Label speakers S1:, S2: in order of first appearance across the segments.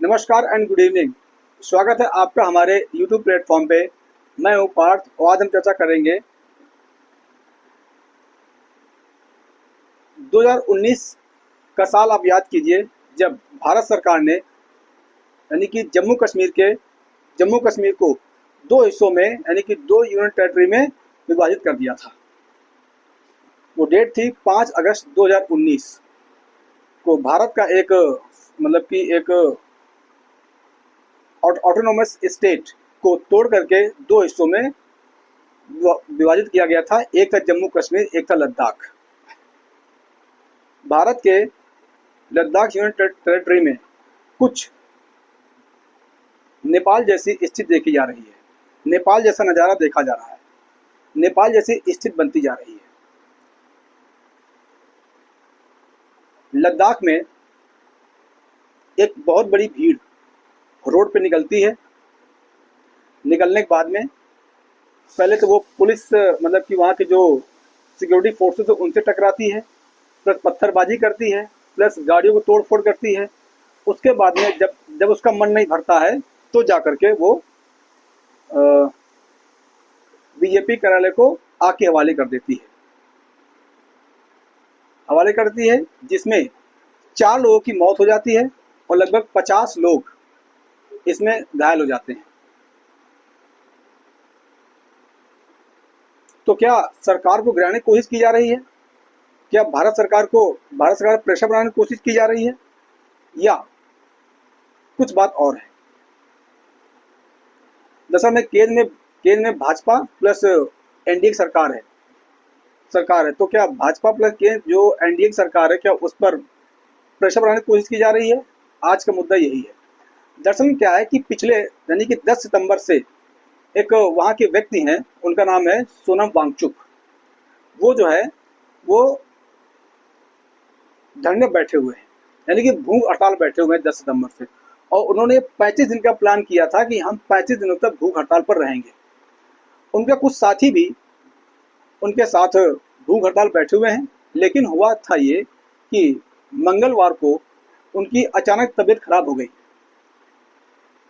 S1: नमस्कार and good evening. स्वागत है आपका हमारे YouTube प्लेटफॉर्म पे। मैं हूँ पार्थ और आज हम चर्चा करेंगे 2019 का साल। आप याद कीजिए जब भारत सरकार ने यानी कि जम्मू कश्मीर को दो हिस्सों में यानी कि दो यूनियन टेरिटरी में विभाजित कर दिया था। वो डेट थी 5 अगस्त 2019 को। भारत का एक एक ऑटोनोमस स्टेट को तोड़ करके दो हिस्सों में विभाजित किया गया था। एक था जम्मू कश्मीर, एक था लद्दाख। भारत के लद्दाख यूनियन टेरिटरी में कुछ नेपाल जैसी स्थिति देखी जा रही है। नेपाल जैसा नज़ारा देखा जा रहा है। नेपाल जैसी स्थिति बनती जा रही है। लद्दाख में एक बहुत बड़ी भीड़ रोड पे निकलती है। निकलने के बाद में पहले तो वो पुलिस कि वहाँ के जो सिक्योरिटी फोर्सेस है उनसे टकराती है, प्लस पत्थरबाजी करती है, प्लस गाड़ियों को तोड़ फोड़ करती है। उसके बाद में जब उसका मन नहीं भरता है तो जा करके वो बीजेपी कार्यालय को आग के हवाले कर देती है, जिसमें 4 लोगों की मौत हो जाती है और लगभग 50 लोग इसमें घायल हो जाते हैं। तो क्या सरकार को गिराने की कोशिश की जा रही है? क्या भारत सरकार प्रेशर बनाने की कोशिश की जा रही है, या कुछ बात और है? दरअसल में केंद्र में भाजपा प्लस एनडीए सरकार है। तो क्या भाजपा प्लस केंद्र जो एनडीए सरकार है, क्या उस पर प्रेशर बनाने की कोशिश की जा रही है? आज का मुद्दा यही है। दरअसल में क्या है कि पिछले यानी कि 10 सितंबर से एक वहाँ के व्यक्ति हैं, उनका नाम है सोनम वांगचुक। वो जो है वो धरने बैठे हुए हैं, यानी कि भूख हड़ताल बैठे हुए हैं 10 सितंबर से। और उन्होंने 35 दिन का प्लान किया था कि हम 35 दिनों तक भूख हड़ताल पर रहेंगे। उनके कुछ साथी भी उनके साथ भूख हड़ताल बैठे हुए हैं। लेकिन हुआ था ये कि मंगलवार को उनकी अचानक तबीयत खराब हो गई।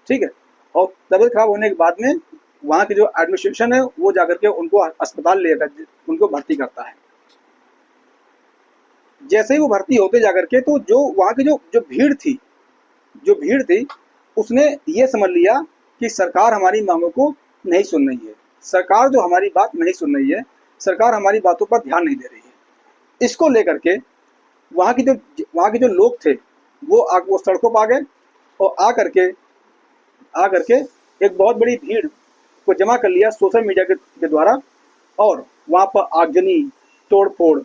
S1: ठीक है, और तबीयत खराब होने के बाद में वहाँ की जो एडमिनिस्ट्रेशन है वो जाकर के उनको अस्पताल लेकर उनको भर्ती करता है। जैसे ही वो भर्ती होते जाकर के तो जो वहाँ की जो भीड़ थी उसने ये समझ लिया कि सरकार हमारी मांगों को नहीं सुन रही है, सरकार जो हमारी बात नहीं सुन रही है, सरकार हमारी बातों पर ध्यान नहीं दे रही है। इसको लेकर के वहाँ के जो लोग थे वो सड़कों पर आ गए और आ करके एक बहुत बड़ी भीड़ को जमा कर लिया सोशल मीडिया के द्वारा। और वहाँ पर आगजनी, तोड़ फोड़,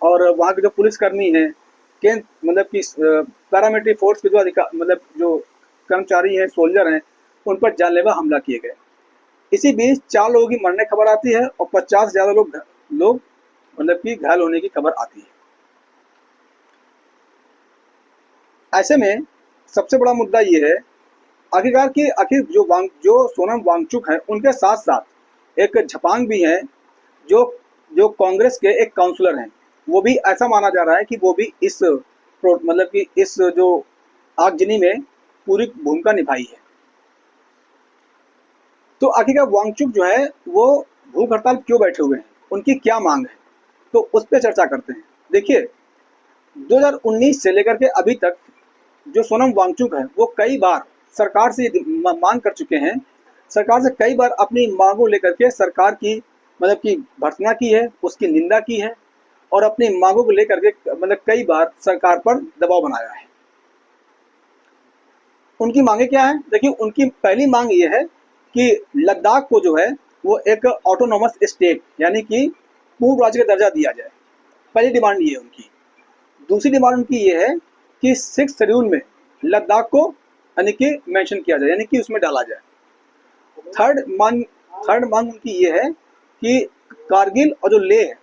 S1: और वहाँ के जो पुलिसकर्मी हैं, पैरामिलिट्री फोर्स के जो कर्मचारी हैं, सोल्जर हैं, उन पर जानलेवा हमला किए गए। इसी बीच 4 लोगों की मरने की खबर आती है और 50 से ज़्यादा लोग घायल होने की खबर आती है। ऐसे में सबसे बड़ा मुद्दा ये है आखिर जो सोनम वांगचुक हैं उनके साथ साथ एक झपांग भी हैं जो कांग्रेस के एक काउंसलर हैं। वो भी ऐसा माना जा रहा है कि वो भी इस जो आगजनी में पूरी भूमिका निभाई है। तो आखिरकार वांगचुक जो है वो भूख हड़ताल क्यों बैठे हुए हैं, उनकी क्या मांग है, तो उस पर चर्चा करते हैं। देखिए, 2019 से लेकर के अभी तक जो सोनम वांगचुक है वो कई बार सरकार से मांग कर चुके हैं। सरकार से कई बार अपनी मांगों लेकर के सरकार की भर्त्सना की है, उसकी निंदा की है और अपनी मांगों को लेकर के कई बार सरकार पर दबाव बनाया है। उनकी मांगे क्या है? देखिए, उनकी पहली मांग ये है कि लद्दाख को जो है वो एक ऑटोनोमस स्टेट यानी कि पूर्ण राज्य का दर्जा दिया जाए। पहली डिमांड ये है उनकी। दूसरी डिमांड उनकी ये है कि 6 शेड्यूल में लद्दाख को यानी कि मेंशन किया जाए, यानी कि उसमें डाला जाए। थर्ड मांग उनकी ये है कि कारगिल और जो लेह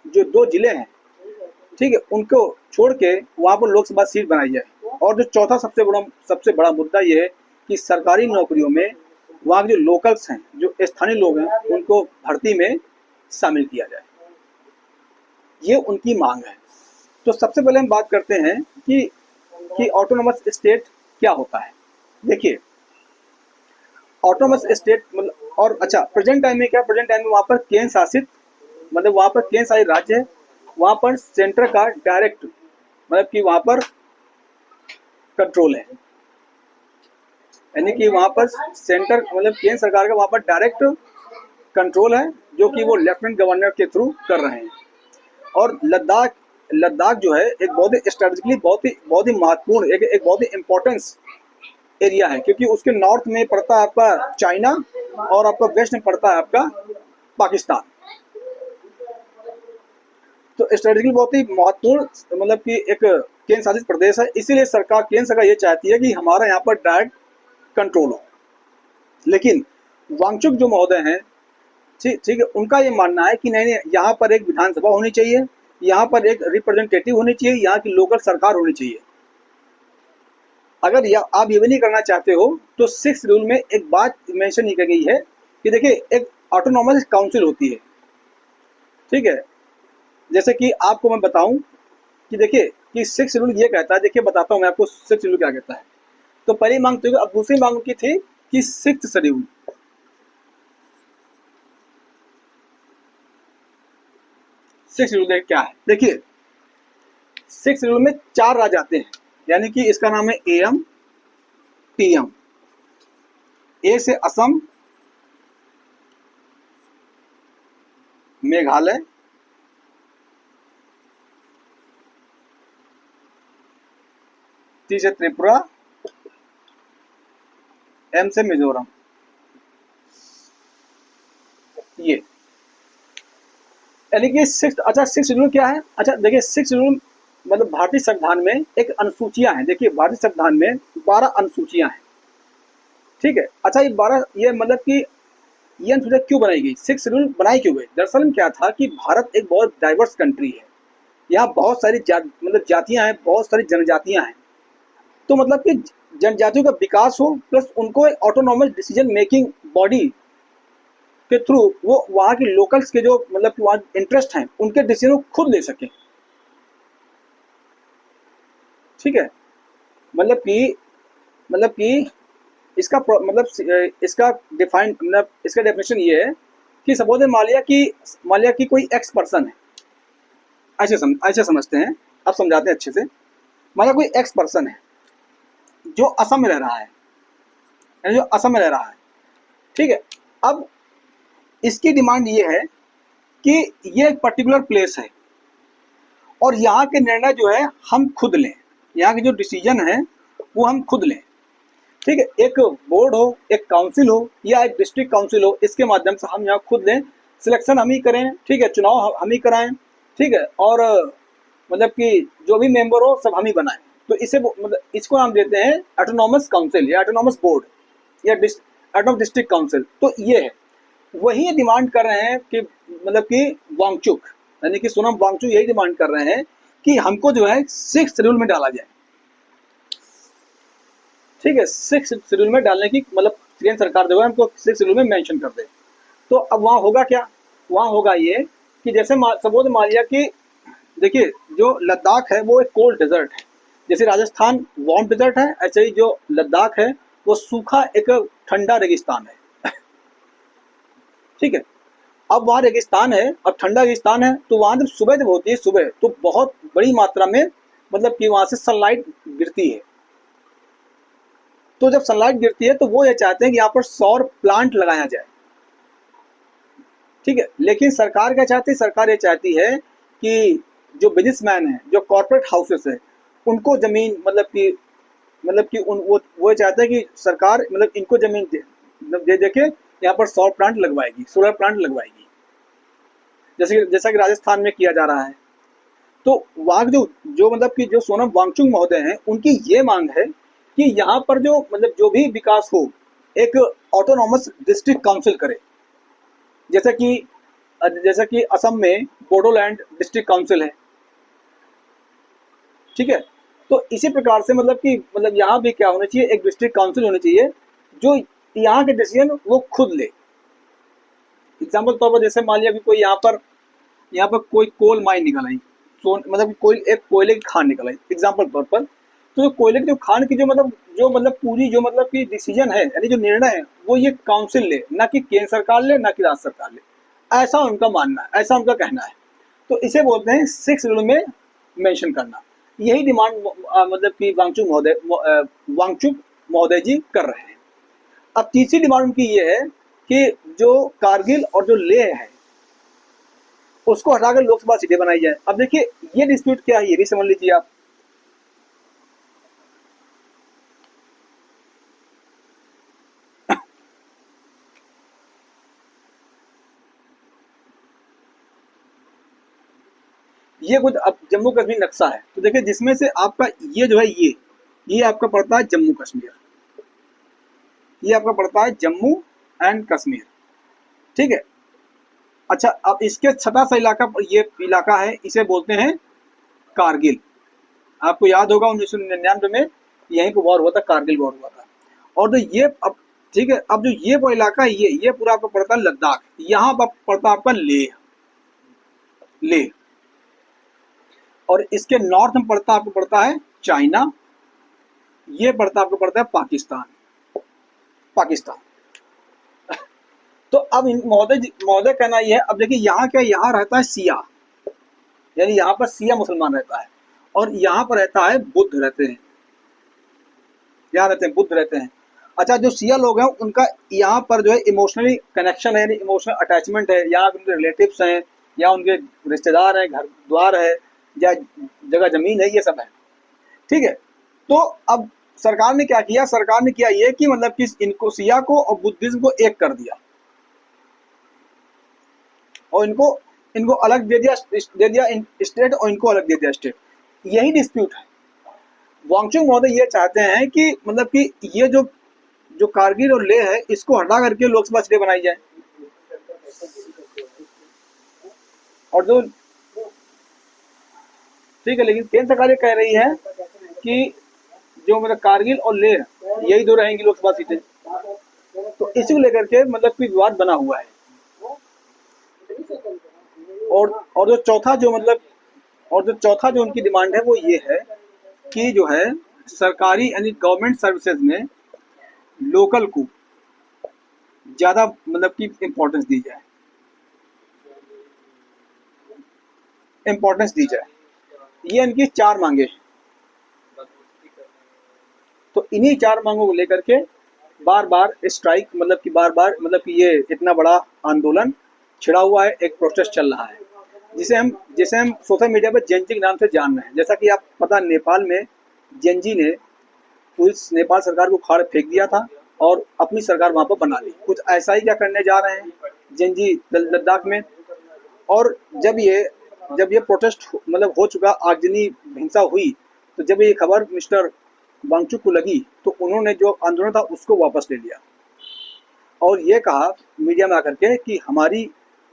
S1: जो 2 जिले हैं, ठीक है, उनको छोड़ के वहाँ पर लोकसभा सीट बनाई जाए। और जो चौथा सबसे बड़ा मुद्दा ये है कि सरकारी नौकरियों में वहाँ के जो लोकल्स हैं, जो स्थानीय लोग हैं, उनको भर्ती में शामिल किया जाए, ये उनकी मांग है। तो सबसे पहले हम बात करते हैं कि ऑटोनोमस स्टेट क्या होता है। देखिए ऑटोनोमस स्टेट मतलब, और अच्छा प्रेजेंट टाइम में क्या, प्रेजेंट टाइम में वहाँ पर केंद्र शासित मतलब वहाँ पर केंद्र शासित राज्य है, वहाँ पर सेंटर का डायरेक्ट मतलब कि वहाँ पर कंट्रोल है, यानी कि वहाँ पर सेंटर मतलब केंद्र सरकार का वहाँ पर डायरेक्ट कंट्रोल है, जो कि वो लेफ्टिनेंट गवर्नर के थ्रू कर रहे हैं। और लद्दाख लद्दाख जो है एक बहुत ही स्ट्रेटेजिकली बहुत ही महत्वपूर्ण एक बहुत ही इम्पोर्टेंस एरिया है, क्योंकि उसके नॉर्थ में पड़ता है आपका चाइना और आपका वेस्ट में पड़ता है आपका पाकिस्तान। तो स्ट्रेटेजिकली बहुत ही महत्वपूर्ण मतलब कि एक केंद्र शासित प्रदेश है, इसीलिए केंद्र सरकार ये चाहती है कि हमारा यहाँ पर डायरेक्ट कंट्रोल हो। लेकिन वांगचुक जो महोदय हैं, ठीक है, उनका ये मानना है कि नहीं, यहाँ पर एक विधानसभा होनी चाहिए, यहाँ पर एक रिप्रेजेंटेटिव होनी चाहिए, यहाँ की लोकल सरकार होनी चाहिए। अगर आप ये भी नहीं करना चाहते हो तो 6 शेड्यूल में एक बात मेंशन की गई है कि देखिए एक ऑटोनॉमस काउंसिल होती है, ठीक है। जैसे कि आपको मैं बताऊं कि देखिए कि 6 शेड्यूल ये कहता है, देखिए बताता हूं मैं आपको 6 शेड्यूल क्या कहता है। तो पहली मांग तो, अब दूसरी मांग की थी कि 6th शेड्यूल, 6 शेड्यूल क्या है। देखिए 6 शेड्यूल में 4 राज्य आते हैं, यानी कि इसका नाम है एम टीएम। ए से असम, मेघालय, टी से त्रिपुरा, एम से मिजोरम। ये यानी कि 6 शेड्यूल क्या है। अच्छा देखिए 6 शेड्यूल मतलब भारतीय संविधान में एक अनुसूचियां हैं। देखिए भारतीय संविधान में 12 अनुसूचियां हैं, ठीक है। अच्छा ये 12 ये मतलब कि ये अनुसूचियां क्यों बनाई गई, 6 शेड्यूल बनाई क्यों गई। दरअसल क्या था कि भारत एक बहुत डाइवर्स कंट्री है, यहाँ बहुत सारी मतलब जातियां हैं, बहुत सारी जनजातियां हैं। तो मतलब कि जनजातियों का विकास हो प्लस उनको एक ऑटोनॉमस डिसीजन मेकिंग बॉडी के थ्रू वो वहाँ के लोकल्स के जो मतलब कि वहाँ इंटरेस्ट हैं उनके डिसीजन को खुद ले सकें, ठीक है। मतलब कि इसका मतलब इसका डिफाइन मतलब इसका डेफिनेशन ये है कि सपोज मान लिया कि कोई एक्स पर्सन है, ऐसे समझते हैं, अब समझाते हैं अच्छे से। मान लिया कोई एक्स पर्सन है जो असम में रह रहा है, यानी जो असम में रह रहा है, ठीक है। अब इसकी डिमांड ये है कि ये एक पर्टिकुलर प्लेस है और यहाँ के निर्णय जो है हम खुद लें, यहाँ के जो डिसीजन है वो हम खुद लें, ठीक है। एक बोर्ड हो, एक काउंसिल हो या एक डिस्ट्रिक्ट काउंसिल हो, इसके माध्यम से हम यहाँ खुद लें, सिलेक्शन हम ही करें, ठीक है, चुनाव हम ही कराएं, ठीक है। और मतलब कि जो भी मेंबर हो सब हम ही बनाएं। तो इसे मतलब इसको हम देते हैं ऑटोनॉमस काउंसिल या ऑटोनॉमस बोर्ड या ऑटोनॉमस डिस्ट्रिक्ट काउंसिल। तो ये है, वही डिमांड कर रहे हैं कि मतलब कि वांगचुक यानी कि सोनम वांगचुक यही डिमांड कर रहे हैं कि हमको जो है 6 शेड्यूल में डाला जाए, ठीक है। 6 शेड्यूल में डालने की मतलब केंद्र सरकार जो है हमको 6 शेड्यूल में मेंशन कर दे। तो अब वहाँ होगा क्या, वहाँ होगा ये कि जैसे सपोज मान लिया कि देखिए जो लद्दाख है वो एक कोल्ड डेजर्ट है, जैसे राजस्थान वार्म डेजर्ट है, ऐसे ही जो लद्दाख है वो सूखा एक ठंडा रेगिस्तान है, ठीक है। अब वहाँ रेगिस्तान है, अब ठंडा रेगिस्तान है, तो वहाँ जब सुबह होती है सुबह तो बहुत बड़ी मात्रा में मतलब कि वहाँ से सनलाइट गिरती है। तो जब सनलाइट गिरती है तो वो ये चाहते हैं कि यहाँ पर सौर प्लांट लगाया जाए, ठीक है। लेकिन सरकार क्या चाहती है, सरकार ये चाहती है कि जो बिजनेसमैन है, जो कॉर्पोरेट हाउसेस है, उनको जमीन मतलब कि वो चाहते हैं कि सरकार मतलब इनको जमीन दे के यहाँ पर सौर प्लांट लगवाएगी, सोलर प्लांट लगवाएगी, जैसा कि राजस्थान में किया जा रहा है। तो वहाँ जो मतलब कि जो सोनम वांगचुक महोदय हैं उनकी ये मांग है कि यहाँ पर जो मतलब जो भी विकास हो एक ऑटोनॉमस डिस्ट्रिक्ट काउंसिल करे, जैसा कि असम में बोडोलैंड डिस्ट्रिक्ट काउंसिल है, ठीक है। तो इसी प्रकार से मतलब कि मतलब यहाँ भी क्या होना चाहिए, एक डिस्ट्रिक्ट काउंसिल होनी चाहिए जो यहाँ के डिसीजन वो खुद ले, एग्जाम्पल तौर पर जैसे मान लिया कि कोई यहाँ पर कोई कोल माइन निकल आई, तो मतलब कि कोई एक कोयले की खान निकल आई एग्जाम्पल तौर पर, तो जो कोयले की जो खान की जो पूरी जो मतलब कि डिसीजन है, यानी जो निर्णय है, वो ये काउंसिल ले, ना कि केंद्र सरकार ले, ना कि राज्य सरकार ले। ऐसा उनका मानना है, ऐसा उनका कहना है। तो इसे बोलते हैं 6 शेड्यूल में मेंशन करना। यही डिमांड मतलब कि वांगचुक महोदय जी कर रहे हैं। अब तीसरी डिमांड उनकी ये है कि जो कारगिल और जो लेह है उसको हटाकर लोकसभा सीटें बनाई जाए। अब देखिए ये डिस्प्यूट क्या है, ये भी समझ लीजिए आप। ये कुछ अब जम्मू कश्मीर नक्शा है, तो देखिए जिसमें से आपका ये जो है ये आपका पड़ता है जम्मू कश्मीर, ये आपका पड़ता है जम्मू एंड कश्मीर, ठीक है। अच्छा, अब इसके छठा सा इलाका, ये इलाका है, इसे बोलते हैं कारगिल। आपको याद होगा 1999 में यहीं पर वॉर हुआ था, कारगिल वॉर हुआ था। और जो ये अब ठीक है, अब जो ये वो इलाका है, ये पूरा आपको पड़ता है लद्दाख, यहाँ पर पड़ता है आपका लेह, लेह। और इसके नॉर्थ में पड़ता आपको पड़ता है चाइना, ये पड़ता आपको पड़ता है पाकिस्तान, पाकिस्तान। तो अब महोदय कहना ये है, अब देखिए यहाँ क्या, यहाँ रहता है सिया, यानी यहाँ पर सिया मुसलमान रहता है, और यहाँ पर रहता है बुद्ध रहते हैं, यहाँ रहते हैं बुद्ध रहते हैं। अच्छा, जो सिया लोग हैं उनका यहाँ पर जो है इमोशनली कनेक्शन है, यानी इमोशनल अटैचमेंट है, यहाँ उनके रिलेटिव्स हैं, या उनके रिश्तेदार हैं, घर द्वार है, या जगह जमीन है, ये सब है, ठीक है। तो अब सरकार ने क्या किया, सरकार ने किया ये कि मतलब कि इनको सिया को और बुद्धिज्म को एक कर दिया, और इनको अलग दे दिया स्टेट, और इनको अलग दे दिया स्टेट। यही डिस्प्यूट है। वांगचुक महोदय ये चाहते हैं कि मतलब कि ये जो कारगिल और लेह है, इसको हटा करके लोकसभा सीटें बनाई जाए, और जो ठीक है, लेकिन केंद्र सरकार ये कह रही है कि जो मतलब कारगिल और लेह यही दो रहेंगी लोकसभा सीटें। तो इसी को लेकर के मतलब कि विवाद बना हुआ है। और जो चौथा जो उनकी डिमांड है वो ये है कि जो है सरकारी यानी गवर्नमेंट सर्विसेज में लोकल को ज्यादा मतलब कि इम्पोर्टेंस दी जाए, ये इनकी 4 मांगे हैं। तो इन्हीं 4 मांगों को लेकर के बार बार स्ट्राइक मतलब कि ये इतना बड़ा आंदोलन छिड़ा हुआ है, एक प्रोटेस्ट चल रहा है, जिसे हम सोशल मीडिया पर जेनजी के नाम से जान रहे हैं। जैसा कि आप पता, नेपाल में जेनजी ने नेपाल सरकार को उखाड़ फेंक दिया था और अपनी सरकार वहां पर बना ली। कुछ ऐसा ही क्या करने जा रहे हैं जेनजी लद्दाख में। और जब ये प्रोटेस्ट मतलब हो चुका, आगजनी हिंसा हुई, तो जब ये खबर मिस्टर वांगचुक को लगी, तो उन्होंने जो आंदोलन था उसको वापस ले लिया, और ये कहा मीडिया में आकर के कि हमारी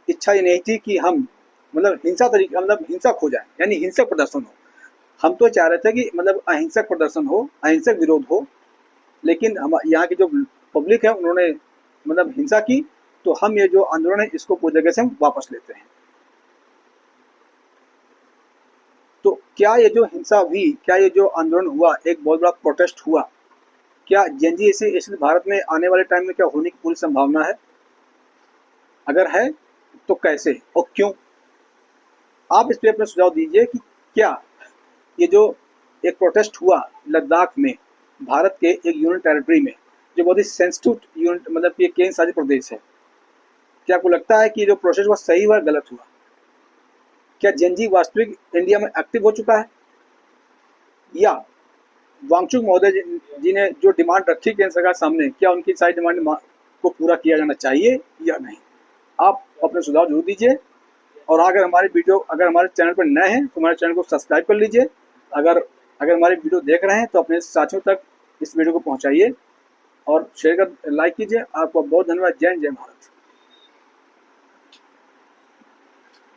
S1: इच्छा ये नहीं थी कि हम मतलब हिंसक हो जाए, यानी हिंसक प्रदर्शन हो। हम तो चाह रहे थे कि मतलब अहिंसक प्रदर्शन हो, अहिंसक विरोध हो, लेकिन हम यहाँ की जो पब्लिक है उन्होंने मतलब हिंसा की, तो हम ये जो आंदोलन है इसको पूरी जगह से हम वापस लेते हैं। तो क्या ये जो हिंसा हुई, क्या ये जो आंदोलन हुआ, एक बहुत बड़ा प्रोटेस्ट हुआ, क्या जेनजी ऐसे भारत में आने वाले टाइम में क्या होने की पूरी संभावना है? अगर है तो कैसे और क्यों? आप इस पर अपना सुझाव दीजिए कि क्या ये जो एक प्रोटेस्ट हुआ लद्दाख में, भारत के एक यूनियन टेरिटरी में, जो बहुत ही सेंसिटिव यूनिट मतलब कि केंद्र शासित प्रदेश है, क्या आपको लगता है कि जो प्रोसेस हुआ सही हुआ गलत हुआ? क्या जेनजी वास्तविक इंडिया में एक्टिव हो चुका है, या वांगचुक महोदय जी ने जो डिमांड रखी केंद्र सरकार सामने, क्या उनकी सारी डिमांड को पूरा किया जाना चाहिए या नहीं? आप अपने सुझाव जरूर दीजिए। और अगर हमारे चैनल पर नए हैं तो हमारे चैनल को सब्सक्राइब कर लीजिए। अगर हमारे वीडियो देख रहे हैं तो अपने साथियों तक इस वीडियो को पहुंचाइए और शेयर कर लाइक कीजिए। आपका बहुत धन्यवाद। जय हिंद, जय भारत।